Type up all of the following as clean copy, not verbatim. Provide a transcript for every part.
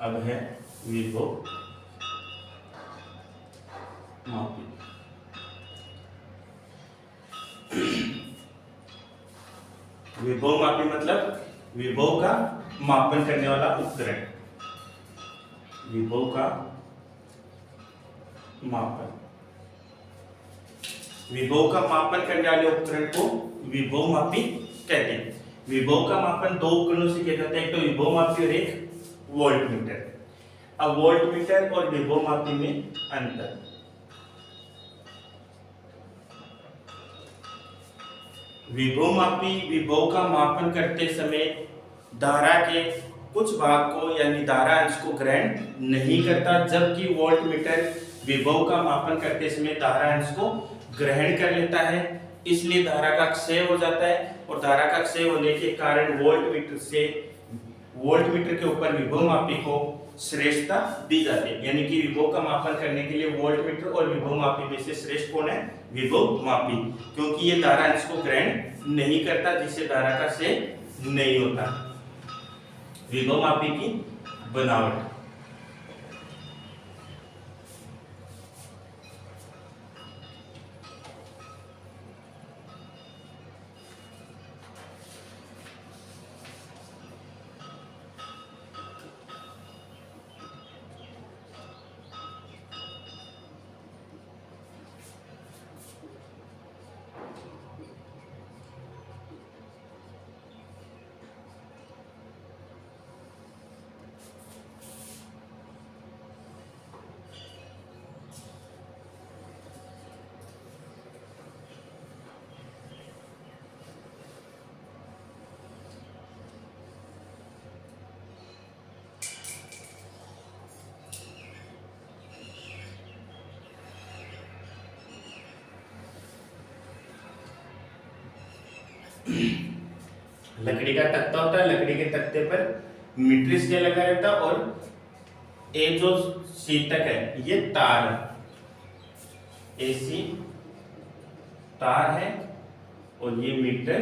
अब है विभव मापी। विभव मापी मतलब विभव का मापन करने वाला उपकरण। विभव का मापन, विभव का मापन करने वाले उपकरण को विभव मापी कहते हैं। विभव का मापन दो उपकरणों से किया जाता है, एक तो विभव मापी और एक वोल्ट मीटर। अब वोल्ट मीटर और विभव मापी में अंतर। विभव मापी विभव का मापन करते समय धारा के कुछ भाग को यानी धारा अंश को ग्रहण नहीं करता, जबकि वोल्ट मीटर विभव का मापन करते समय धारा अंश को ग्रहण कर लेता है। इसलिए धारा का क्षय हो जाता है और धारा का क्षय होने के कारण वोल्ट मीटर के ऊपर विभव मापी को श्रेष्ठता दी जाती है। यानी कि विभव का मापन करने के लिए वोल्ट मीटर और विभव मापी में से श्रेष्ठ कौन है? विभव मापी, क्योंकि ये धारा अंश को ग्रहण नहीं करता, जिससे धारा का क्षय नहीं होता। विभव मापी की बनावट। लकड़ी का तख्ता होता है, लकड़ी के तख्ते पर मीटर स्केल लगा रहता है और ये जो शीतक है ये तार है, एसी तार है और ये मीटर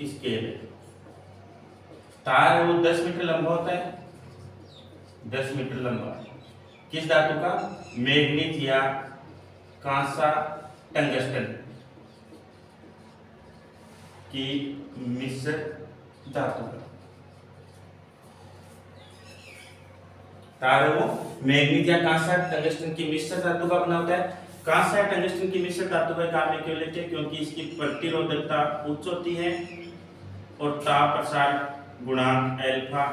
स्केल है। तार है वो 10 मीटर लंबा होता है, 10 मीटर लंबा। किस धातु का? मैग्नीज या कांसा टंगस्टन की मिश्र धातु का तार है वो मैग्नीज या कांसा टंगस्टन की मिश्र धातु का बना होता है। कांसा या टंगस्टन की मिश्र धातु का काम में क्यों लेते हैं? क्योंकि इसकी प्रतिरोधकता उच्च होती है और ताप प्रसार गुणांक अल्फा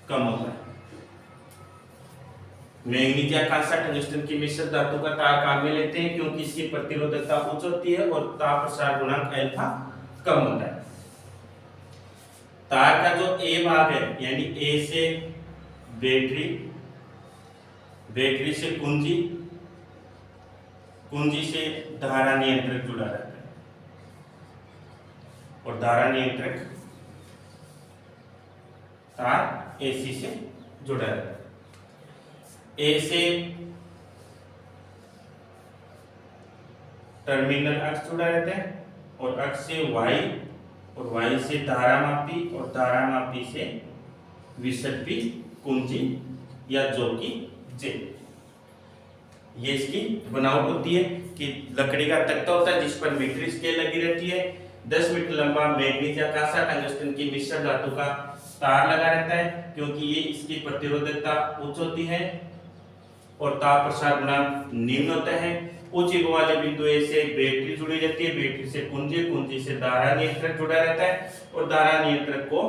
कम होता है। मैग्नीज या कांसा टंगस्टन की मिश्र धातु का तार काम में लेते हैं क्योंकि इसकी प्रतिरोधकता उच्च होती है और ताप प्रसार गुणांक अल्फा कम होता है। तार का जो ए भाग है यानी ए से बैटरी, बैटरी से कुंजी, कुंजी से धारा नियंत्रक जुड़ा रहता है और धारा नियंत्रक तार एसी से जुड़ा रहता है। ए से टर्मिनल अक्ष जुड़ा रहता है और अक्ष से वाई और वाई से धारा मापी और धारा मापी से विसर्पी कुंजी या जो कि जे। ये इसकी बनावट होती है कि लकड़ी का तख्ता होता है जिस पर मीटर स्केल लगी रहती है, 10 मीटर लंबा मैग्नीज या कांसा टंगस्टन की मिश्र धातु का तार लगा रहता है क्योंकि ये इसकी प्रतिरोधकता उच्च होती है और ताप प्रसार गुणांक निम्न होता है। उच्च विभव वाले बिंदु ए से बैटरी जुड़ी रहती है, बैटरी से कुंजी, कुंजी से धारा नियंत्रक जुड़ा रहता है और धारा नियंत्रक को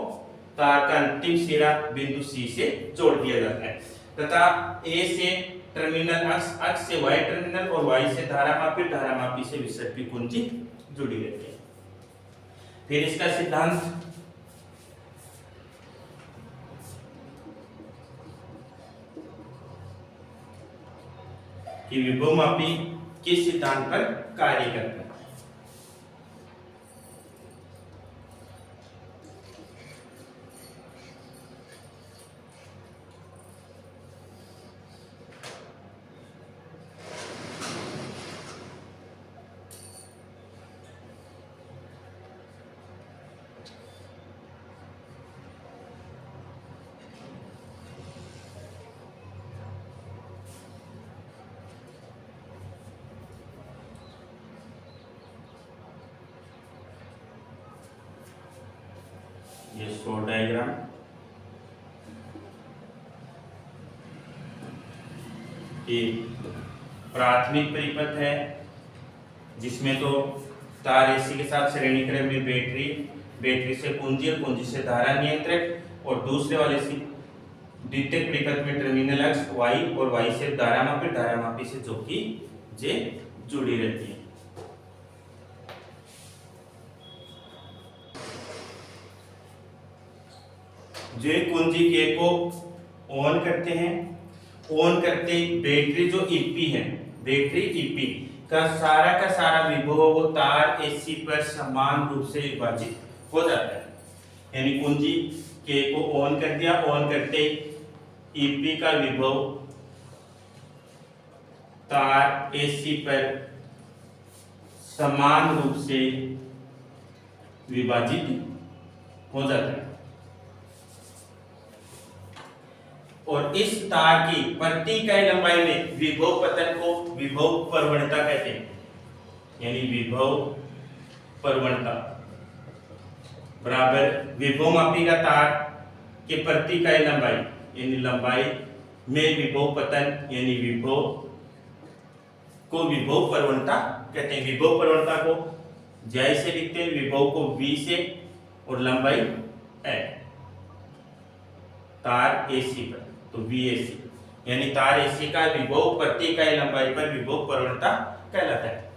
तार का अंतिम सिरा बिंदु सी से जोड़ दिया जाता है तथा ए से टर्मिनल अक्ष से वाई टर्मिनल और वाई से धारा मापी से विसर्पी कुंजी जुड़ी रहती है। फिर इसका सिद्धांत। कि विभव मापी किस सिद्धांत पर कार्य करता है? ये शो डायग्राम। ये प्राथमिक परिपथ है जिसमें तो तार एसी के साथ श्रेणी क्रम में बैटरी, बैटरी से कुंजी और कुंजी से धारा नियंत्रक, और दूसरे वाले से द्वितीयक परिपथ में टर्मिनल अक्ष वाई और वाई से धारा मापी, धारा मापी से जो कि जे जुड़ी रहती है। जो कुंजी के को ऑन करते हैं, ऑन करते ही बैटरी जो ईपी है, बैटरी ईपी का सारा विभव वो तार एसी पर समान रूप से विभाजित हो जाता है। यानी कुंजी के को ऑन कर दिया, ऑन करते ईपी का विभव तार एसी पर समान रूप से विभाजित हो जाता है। और इस तार की प्रति इकाई लंबाई में विभव पतन को विभव प्रवणता कहते हैं। यानी विभव प्रवणता बराबर विभव मापी का तार के प्रति इकाई लंबाई, यानी लंबाई में विभव पतन, यानी विभव को विभव प्रवणता कहते हैं। विभव प्रवणता को J से लिखते हैं, विभव को V से और लंबाई L। तार एसी पर तो VAC, यानी तार एसी का विभव प्रति इकाई लंबाई पर विभव प्रवणता कहलाता है।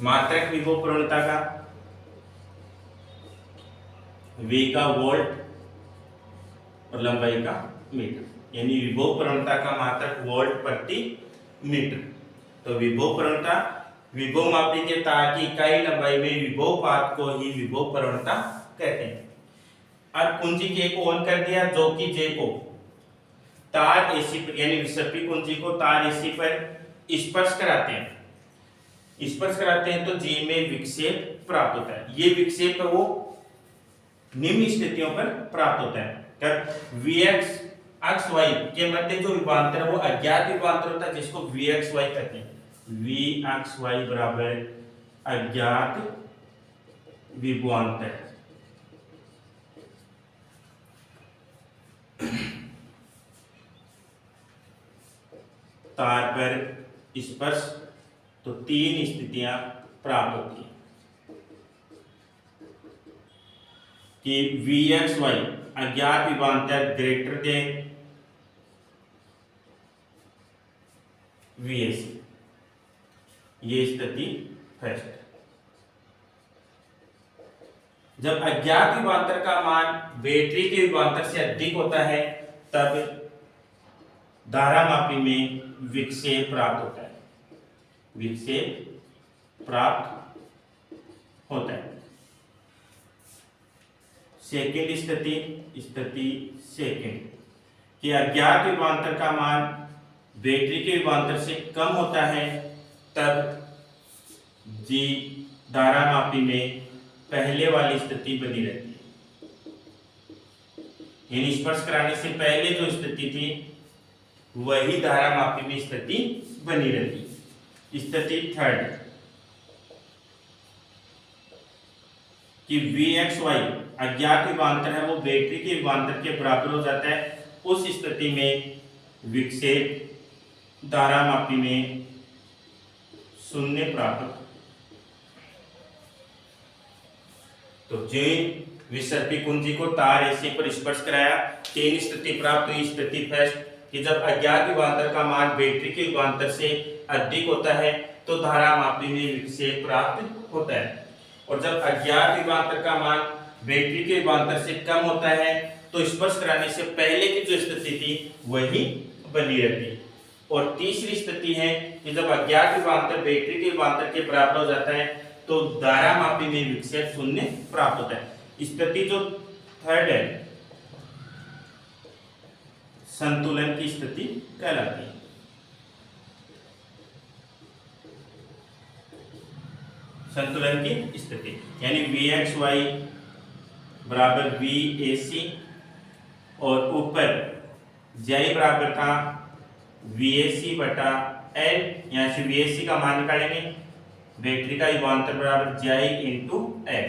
मात्रक विभव प्रवणता का V का वोल्ट और लंबाई का मीटर, यानी विभव प्रवणता का मात्रक वोल्ट प्रति मीटर। तो विभव प्रवणता विभव मापी के तार की इकाई लंबाई में विभव पात को ही विभव प्रवणता कहते हैं। अब कुंजी के को ऑन कर दिया, जो कि J को तार एसी पर, यानी विसर्पी कुंजी को तार एसी पर स्पर्श कराते हैं। स्पर्श कराते हैं तो J में विक्षेप प्राप्त होता है। ये विक्षेप वो निम्न स्थितियों पर प्राप्त होता है। तब Vx अक्ष y के मध्य जो विभवांतर है वो अज्ञात विभवांतर होता है, जिसको Vxy कहते हैं। V अक्ष y बराबर अज्ञात विभवांतर। तार पर स्पर्श तो तीन स्थितियां प्राप्त होती हैं कि Vxy अज्ञात विभवांतर ग्रेटर देन VAC, ये स्थिति फर्स्ट। जब अज्ञात विभवांतर का मान बैटरी के विभवांतर से अधिक होता है तब धारा मापी में विक्षेप प्राप्त होता है, विक्षेप प्राप्त होता है। सेकेंड स्थिति सेकेंड कि अज्ञात विभवांतर का मान बैटरी के विभवांतर से कम होता है तब जी धारा मापी में पहले वाली स्थिति बनी रहती है। यानी स्पर्श कराने से पहले जो स्थिति थी वही धारा मापी में स्थिति बनी रहती। स्थिति थर्ड कि Vxy अज्ञात विभवांतर है वो बैटरी के विभवांतर के बराबर हो जाता है। उस स्थिति में विक्षेप धारा मापी में शून्य प्राप्त। तो जे विसर्पी कुंजी को तार एसी पर स्पर्श कराया, तीन स्थिति प्राप्त हुई। स्थिति फर्स्ट कि जब अज्ञात विभवांतर का मान बैटरी के विभवांतर से अधिक होता है तो धारा मापी में विक्षेप प्राप्त होता है। और जब अज्ञात विभवांतर का मान बैटरी के विभवांतर से कम होता है तो स्पर्श कराने से पहले की जो स्थिति थी वही बनी रहती है। और तीसरी स्थिति है कि जब अज्ञात विभवांतर बैटरी के विभवांतर के बराबर हो जाता है तो धारा मापी में विक्षेप शून्य प्राप्त होता है। स्थिति जो थर्ड है संतुलन की स्थिति कहलाती है। संतुलन की स्थिति यानी Vxy बराबर VAC और ऊपर J बराबर था VAC बटा L। यहाँ से VAC का मान निकालेंगे, बैटरी का विभवांतर बराबर J इंटू L।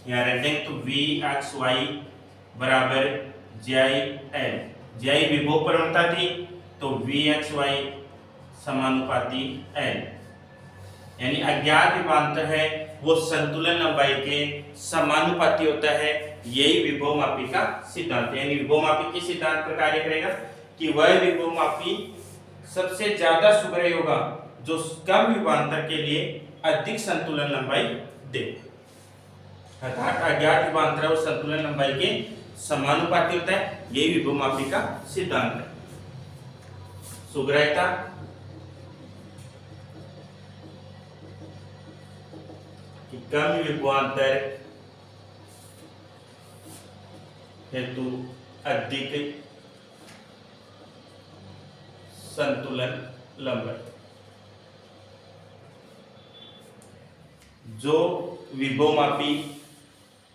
यहाँ रख देंगे तो वी एक्स वाई बराबर जी आई एल। जी आई विभव प्रवणता थी तो वी एक्स वाई समानुपाती एल, यानी अज्ञात विभवांतर है वो संतुलन लंबाई के समानुपाती होता है। यही विभव मापी का सिद्धांत है। यानी विभव मापी के सिद्धांत पर कार्य करेगा कि वह विभव मापी सबसे ज्यादा सुग्राही होगा जो कम विभवांतर के लिए अधिक संतुलन लंबाई दे, अर्थात अज्ञात विभवांतर और संतुलन लंबाई के समानुपाती होता है। यही विभव मापी का सिद्धांत है। सुग्राह्यता कि कम विभवांतर हेतु अधिक संतुलन लंबाई। जो विभव मापी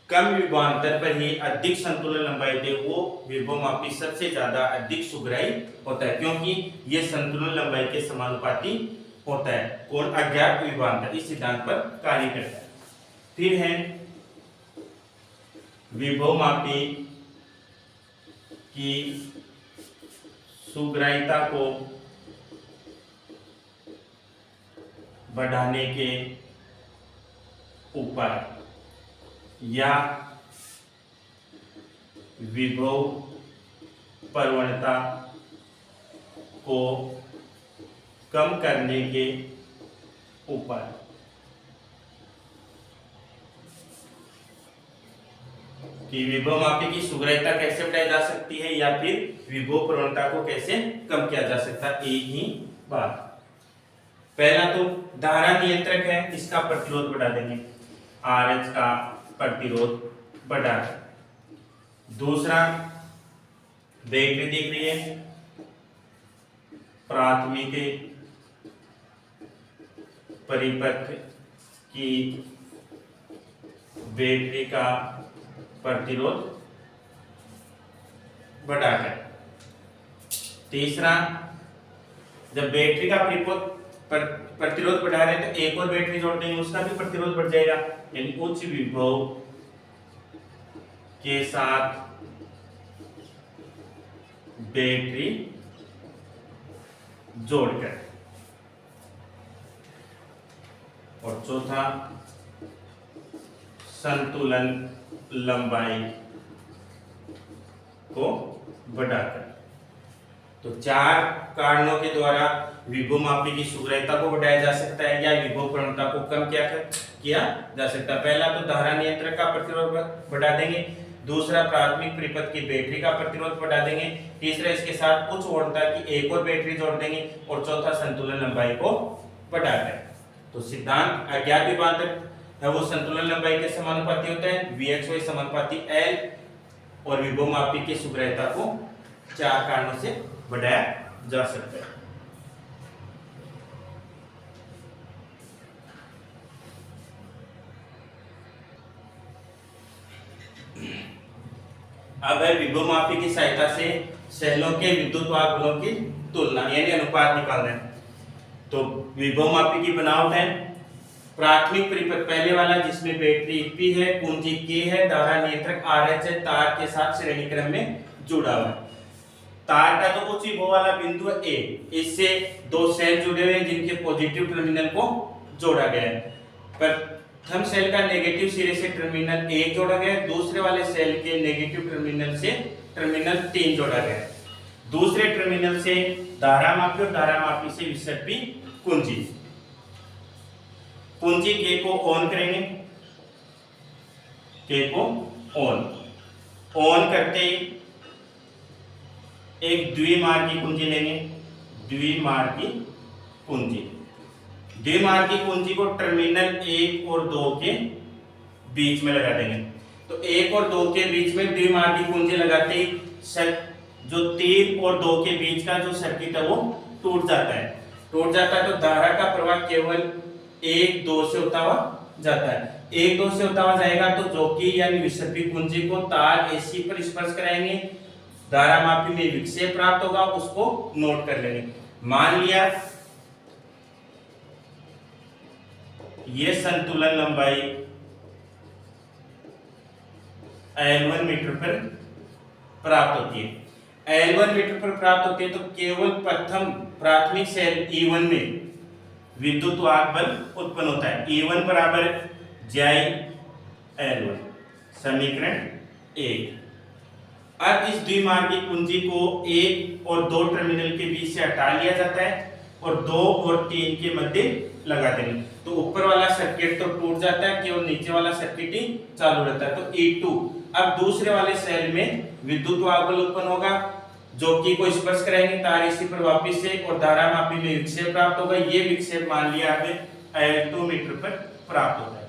कम विभवांतर पर ही अधिक संतुलन लंबाई दे वो विभव मापी सबसे ज्यादा अधिक सुग्राही होता है, क्योंकि ये संतुलन लंबाई के समानुपाती होता है। कौन? अज्ञात विभवांतर इस सिद्धांत पर कार्य करता है। फिर है विभव मापी की सुग्राह्यता को बढ़ाने के उपाय या विभव प्रवणता को कम करने के उपाय। कि विभव मापी की सुग्राह्यता कैसे बढ़ाई जा सकती है या फिर विभव प्रवणता को कैसे कम किया जा सकता है, एक ही बात। पहला तो धारा नियंत्रक है, इसका प्रतिरोध बढ़ा देंगे, RH का प्रतिरोध बढ़ा। दूसरा बैटरी दिख रही है, प्राथमिक परिपथ की बैटरी का प्रतिरोध बढ़ाकर। तीसरा, जब बैटरी का प्रतिरोध बढ़ा रहे हैं तो एक और बैटरी जोड़ देंगे, उसका भी प्रतिरोध बढ़ जाएगा। यानी उच्च विभव के साथ बैटरी जोड़कर। और चौथा, संतुलन लंबाई को बढ़ाकर। तो चार कारणों के द्वारा विभव मापी की सुग्राह्यता को बढ़ाया जा सकता है या विभव प्रवणता को कम किया जा सकता है। पहला तो धारा नियंत्रक का प्रतिरोध बढ़ा देंगे, दूसरा प्राथमिक परिपथ की बैटरी का प्रतिरोध बढ़ा देंगे, तीसरा इसके साथ उच्च वोल्टता की एक और बैटरी जोड़ देंगे और चौथा संतुलन लंबाई को बढ़ाकर। तो सिद्धांत अज्ञात विभवांतर है वो संतुलन लंबाई के समानुपाती होता है, Vxy समानुपाती L, और विभव मापी की सुग्राह्यता को चार कारणों से बढ़ाया जा सकता है। अब है विभव मापी की सहायता से सेलों के विद्युत वाहक बलों की तुलना यानी अनुपात निकालना है। तो विभव मापी की बनावट है प्राथमिक परिपथ पहले वाला जिसमें बैटरी P है, कुंजी K है, धारा नियंत्रक RH है, तार के साथ श्रेणी क्रम में जुड़ा हुआ है। तार का तो उच्च विभव वाला बिंदु है A, इससे दो सेल जुड़े हुए हैं जिनके पॉजिटिव टर्मिनल को जोड़ा गया है। प्रथम सेल का नेगेटिव सिरे से टर्मिनल 1 जोड़ा गया है, दूसरे वाले सेल के नेगेटिव टर्मिनल से टर्मिनल 3 जोड़ा गया है। दूसरे टर्मिनल से धारा मापी और धारा मापी से विसर्पी कुंजी। कुंजी K को ऑन करेंगे, K को ऑन करते ही एक द्विमार्गी कुंजी लेंगे, द्विमार्गी कुंजी को टर्मिनल 1 और 2 के बीच में लगा देंगे। तो 1 और 2 के बीच में द्विमार्गी कुंजी लगाते ही जो 3 और 2 के बीच का जो सर्किट है वो टूट जाता है। तो धारा का प्रवाह केवल 1-2 से होता हुआ जाता है। 1-2 से होता हुआ जाएगा तो जो कि यानी विसर्पी कुंजी को तार AC पर स्पर्श कराएंगे, धारा मापी में विक्षेप प्राप्त होगा, उसको नोट कर लेंगे। मान लिया ये संतुलन लंबाई L1 मीटर पर प्राप्त होती है। L1 मीटर पर प्राप्त होती है तो केवल प्रथम प्राथमिक सेल E1 में विद्युत वाहक बल उत्पन्न होता है। E1 बराबर JI L1, समीकरण 1। अब इस द्विमार्गी कुंजी को 1 और 2 टर्मिनल के बीच से हटा लिया जाता है और 2 और 3 के मध्य लगा देंगे तो ऊपर वाला सर्किट तो टूट जाता है, केवल नीचे वाला सर्किट ही चालू रहता है। तो E2 अब दूसरे वाले सेल में विद्युत वाहक बल उत्पन्न होगा जो कि को स्पर्श करेंगे तार इसी पर वापस से और धारा मापी में विक्षेप प्राप्त होगा। ये विक्षेप मान लिया हमें L2 मीटर पर प्राप्त होता है।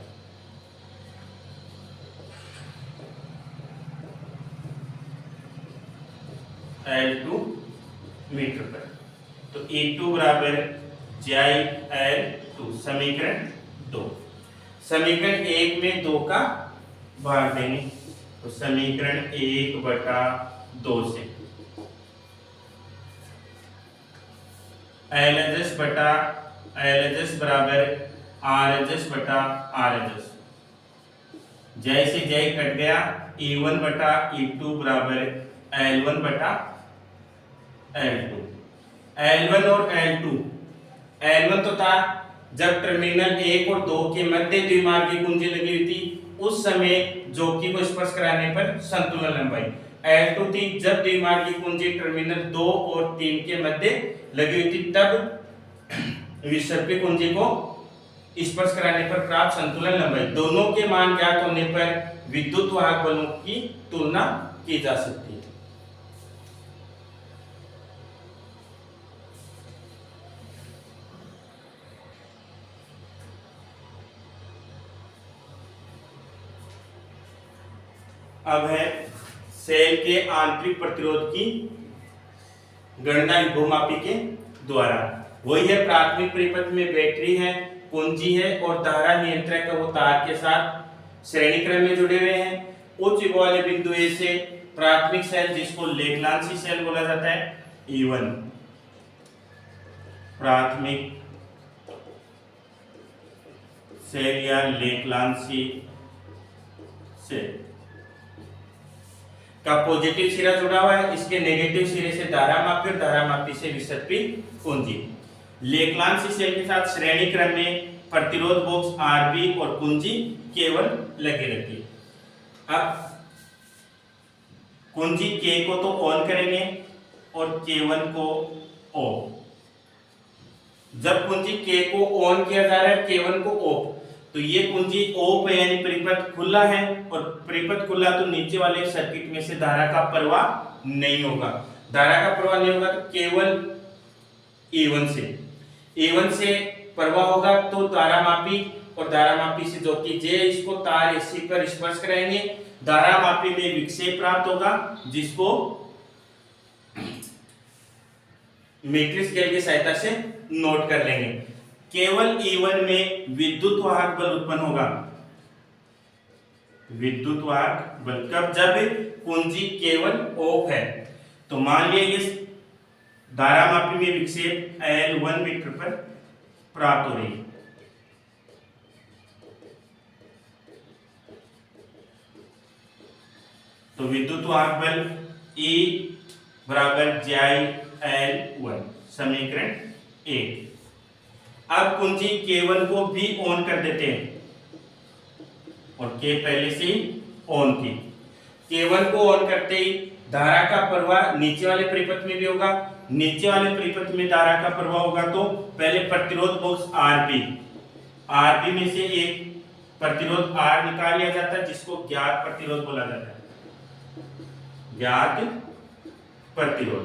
L2 मीटर पर तो E2 बराबर JI L2, समीकरण 2। समीकरण 1 में 2 का भाग देंगे तो समीकरण 1/2 से LHS बराबर RHS। जय से जय कट गया, E1/E2 बराबर L1/L2। L1 और L1 तो था जब टर्मिनल 1 और 2 के मध्य द्विमार्गी कुंजी लगी हुई थी उस समय जोकी को स्पर्श कराने पर संतुलन लंबाई। L2 थी जब द्विमार्गी कुंजी टर्मिनल 2 और 3 के मध्य लगी हुई थी तब विसर्पी कुंजी को स्पर्श कराने पर प्राप्त संतुलन लंबाई। दोनों के मान ज्ञात होने पर विद्युत वाहक बलों की तुलना की जा सकती है। अब है सेल के आंतरिक प्रतिरोध की गणना विभवमापी के द्वारा। वही है प्राथमिक परिपथ में बैटरी है, कुंजी है और धारा नियंत्रक है वो तार के साथ श्रेणी क्रम में जुड़े हुए हैं। उच्च विभव वाले बिंदु ए से प्राथमिक सेल जिसको लेग्लांसी सेल बोला जाता है E1 प्राथमिक सेल या लेग्लांसी सेल का पॉजिटिव सिरा जुड़ा हुआ है, इसके नेगेटिव सिरे से धारा मापी और धारा मापी से विसर्पी कुंजी। लेग्लांसी सेल के साथ श्रेणी क्रम में प्रतिरोध बॉक्स RB और कुंजी केवल लगी रहती है। अब कुंजी K को तो ऑन करेंगे और K1 को ऑफ। जब कुंजी K को ऑन किया जा रहा है K1 को ऑफ तो ये कुंजी ओप है यानी परिपथ खुला है और परिपथ खुला तो नीचे वाले सर्किट में से धारा का प्रवाह नहीं होगा। धारा का प्रवाह नहीं होगा तो केवल A1 से प्रवाह होगा तो धारा मापी और धारा मापी से जो कि J इसको तार AC पर स्पर्श कराएंगे, धारा मापी में विक्षेप प्राप्त होगा जिसको मीट्रिक स्केल की सहायता से नोट कर लेंगे। केवल E1 में विद्युत वाहक बल उत्पन्न होगा। विद्युत वाहक बल कब? जब कुंजी केवल ऑफ है। तो मान लिया इस धारा मापी में विक्षेप L1 मीटर पर प्राप्त हो रही है। तो विद्युत वाहक बल E बराबर JI L1, समीकरण 1। अब कुंजी K1 को भी ऑन कर देते हैं और K पहले से ही ऑन थी। K1 को ऑन करते ही धारा का प्रवाह नीचे वाले परिपथ में भी होगा। नीचे वाले परिपथ में धारा का प्रवाह होगा तो पहले प्रतिरोध बॉक्स RB में से एक प्रतिरोध R निकाल लिया जाता है जिसको ज्ञात प्रतिरोध बोला जाता है। ज्ञात प्रतिरोध।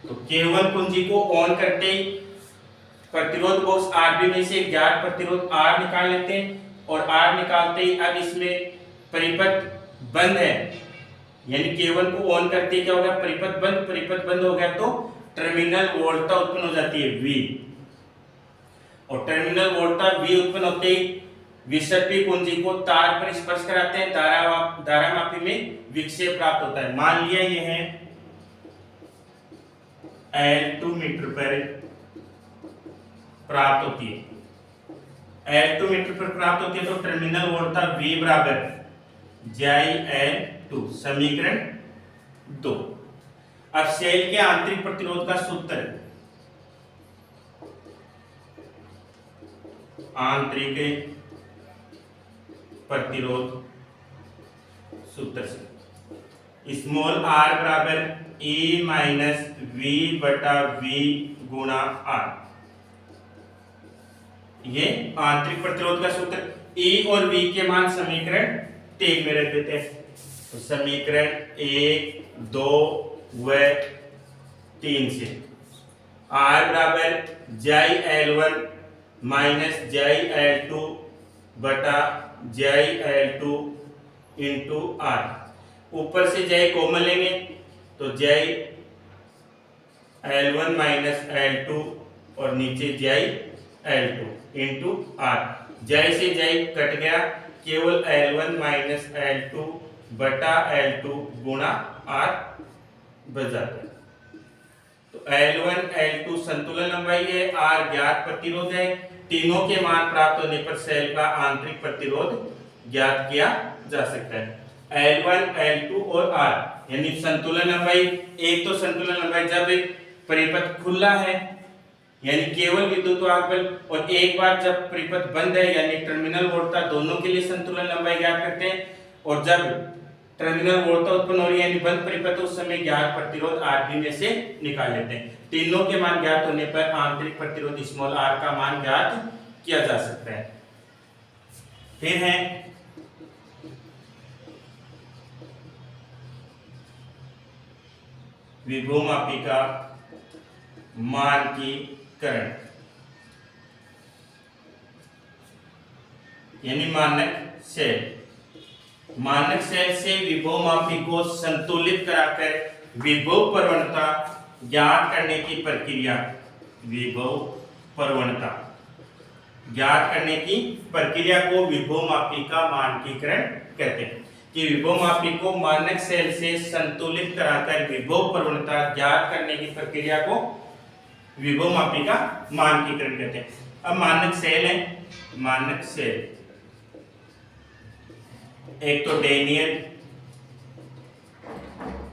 तो K1 कुंजी को ऑन करते ही प्रतिरोध बॉक्स RB में से ज्ञात प्रतिरोध R निकाल लेते हैं और R निकालते ही अब इसमें परिपथ बंद है यानी K1 को ऑन करते ही क्या होगा? परिपथ बंद हो गया तो टर्मिनल वोल्टता उत्पन्न हो जाती है V और टर्मिनल वोल्टता V उत्पन्न होते ही विसर्पी कुंजी को तार पर स्पर्श कराते हैं, धारा मापी में विक्षेप प्राप्त होता है। मान लिया ये है L2 मीटर पर प्राप्त होती है। L2 मीटर पर प्राप्त होती है तो टर्मिनल वोल्टता V बराबर JI L L2 समीकरण 2। अब सेल के आंतरिक प्रतिरोध का सूत्र, आंतरिक प्रतिरोध सूत्र से स्मॉल r बराबर E माइनस V बटा V गुणा R, ये आंतरिक प्रतिरोध का सूत्र। E और V के मान समीकरण 3 में रख देते हैं। तो समीकरण 1, 2 व 3 से R बराबर जाई L1 माइनस जाई L2 बटा जाई L2 इंटू R। ऊपर से जाई कॉमन लेंगे तो जाई L1 माइनस L2 और नीचे जाई L2 इंटू R। जाई से जाई कट गया, केवल L1 माइनस L2 बटा L2 गुणा R बच जाता है। तो L1 L2 संतुलन लंबाई है, R ज्ञात प्रतिरोध है। तीनों के मान प्राप्त होने पर सेल का आंतरिक प्रतिरोध ज्ञात किया जा सकता है। L1 L2 और R यानी संतुलन लंबाई। एक तो संतुलन लंबाई जब परिपथ खुला है यानी केवल विद्युत वाहक बल, और एक बार जब परिपथ बंद है यानी टर्मिनल वोल्टता, दोनों के लिए संतुलन लंबाई ज्ञात करते हैं। और जब टर्मिनल वोल्टता उत्पन्न हो रही है यानी बंद परिपथ, उस समय ज्ञात प्रतिरोध Rb में से निकाल लेते हैं। तीनों के मान ज्ञात होने पर आंतरिक प्रतिरोध स्मॉल r का मान ज्ञात किया जा सकता है। फिर है विभवमापी का मानकीकरण यानी मानक सेल। मानक सेल से विभवमापी को संतुलित कराकर विभव प्रवणता ज्ञात करने की प्रक्रिया, विभव प्रवणता ज्ञात करने की प्रक्रिया को विभवमापी का मानकीकरण कहते हैं। कि विभवमापी को मानक सेल से संतुलित कराकर विभव प्रवणता ज्ञात करने की प्रक्रिया को विभवमापी का मानकीकरण कहते हैं। अब मानक सेल है, मानक सेल एक तो डेनियल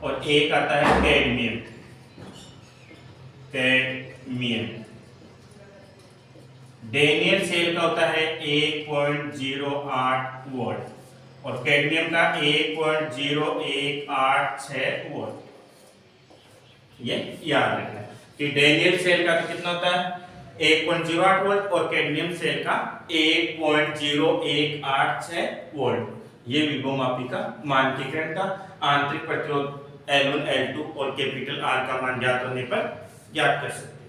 और एक आता है कैडमियम। कैडमियम डेनियल सेल का होता है 1.08 वोल्ट और कैडमियम का 1.0186 वोल्ट। ये याद रखना है कि डेनियल सेल का कितना होता है 1.08 वोल्ट और कैडमियम सेल का 1.0186 वोल्ट। ये विभवमापी का मानकीकरण था। आंतरिक प्रतिरोध L1 L2 और कैपिटल R का मान ज्ञात होने पर ज्ञात कर सकते हैं।